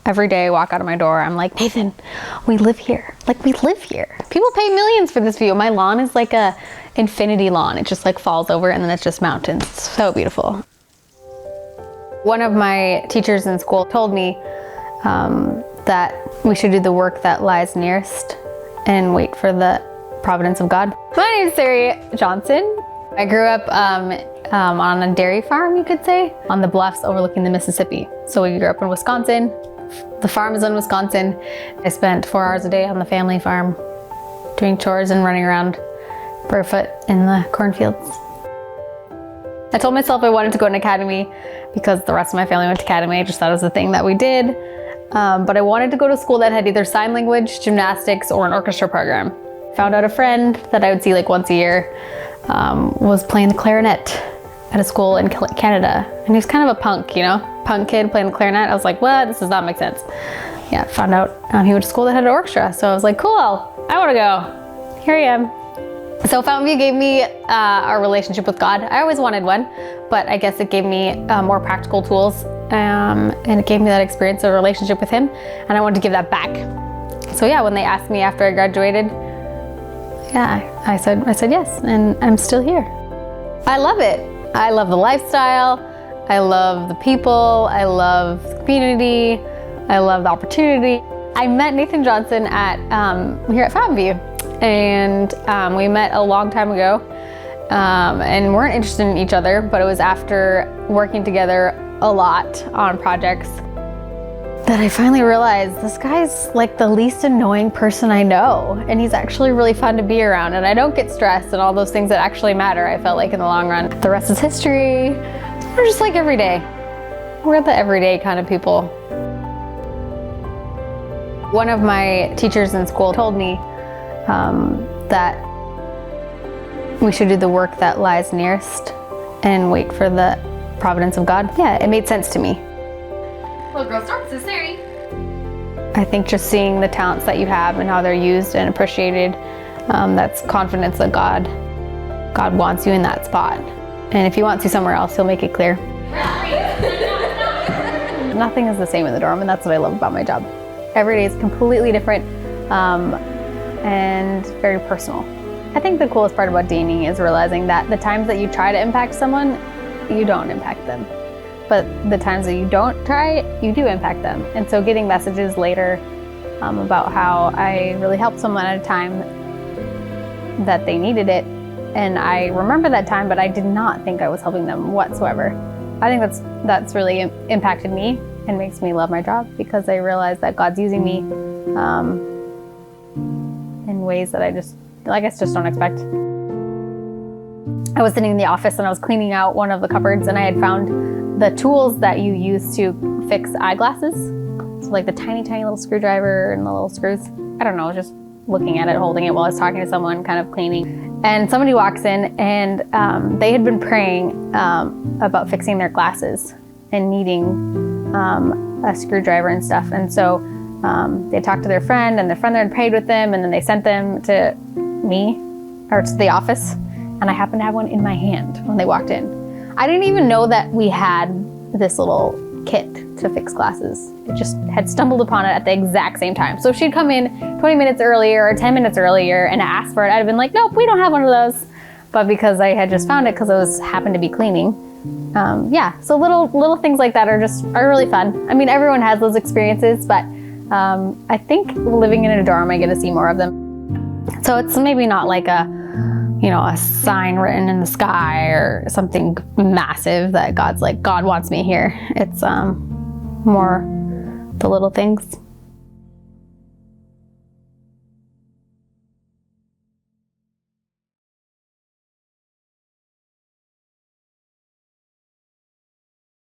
Every day I walk out of my door, I'm like, Nathan, we live here. Like, we live here. People pay millions for this view. My lawn is like a infinity lawn. It just like falls over and then it's just mountains. It's so beautiful. One of my teachers in school told me that we should do the work that lies nearest and wait for the providence of God. My name is Ceri Johnson. I grew up on a dairy farm, you could say, on the bluffs overlooking the Mississippi. So we grew up in Wisconsin. The farm is in Wisconsin. I spent 4 hours a day on the family farm doing chores and running around barefoot in the cornfields. I told myself I wanted to go to an academy because the rest of my family went to academy. I just thought it was the thing that we did. But I wanted to go to school that had either sign language, gymnastics, or an orchestra program. Found out a friend that I would see like once a year was playing the clarinet at a school in Canada. And he was kind of a punk, you know? Punk kid playing the clarinet. I was like, what? This does not make sense. Yeah, found out he went to school that had an orchestra. So I was like, cool, I want to go. Here I am. So Fountainview gave me a relationship with God. I always wanted one, but I guess it gave me more practical tools and it gave me that experience of a relationship with Him, and I wanted to give that back. So yeah, when they asked me after I graduated, yeah, I said yes, and I'm still here. I love it. I love the lifestyle. I love the people. I love the community. I love the opportunity. I met Nathan Johnson at here at Fountainview, and we met a long time ago, and weren't interested in each other, but it was after working together a lot on projects that I finally realized this guy's like the least annoying person I know, and he's actually really fun to be around, and I don't get stressed and all those things that actually matter, I felt like, in the long run. The rest is history. We're just like everyday. We're the everyday kind of people. One of my teachers in school told me that we should do the work that lies nearest and wait for the providence of God. Yeah, it made sense to me. Well, Girl Storm, this is Ceri. I think just seeing the talents that you have and how they're used and appreciated, that's confidence that God wants you in that spot. And if He wants you somewhere else, He'll make it clear. Nothing is the same in the dorm, and that's what I love about my job. Every day is completely different and very personal. I think the coolest part about dating is realizing that the times that you try to impact someone, you don't impact them. But the times that you don't try, you do impact them. And so getting messages later about how I really helped someone at a time that they needed it, and I remember that time, but I did not think I was helping them whatsoever. I think that's really impacted me and makes me love my job, because I realize that God's using me in ways that I guess just don't expect. I was sitting in the office and I was cleaning out one of the cupboards, and I had found the tools that you use to fix eyeglasses. So like the tiny little screwdriver and the little screws. I don't know, just looking at it, holding it while I was talking to someone, kind of cleaning. And somebody walks in, and they had been praying about fixing their glasses and needing a screwdriver and stuff. And so they talked to their friend, and their friend had prayed with them, and then they sent them to me, or to the office. And I happened to have one in my hand when they walked in. I didn't even know that we had this little kit to fix glasses. It just had stumbled upon it at the exact same time. So if she'd come in 20 minutes earlier or 10 minutes earlier and asked for it, I'd have been like, nope, we don't have one of those. But because I had just found it because I happened to be cleaning. Yeah, so little things like that are really fun. I mean, everyone has those experiences, but I think living in a dorm, I get to see more of them. So it's maybe not like a sign written in the sky or something massive that God's like, God wants me here. It's more the little things.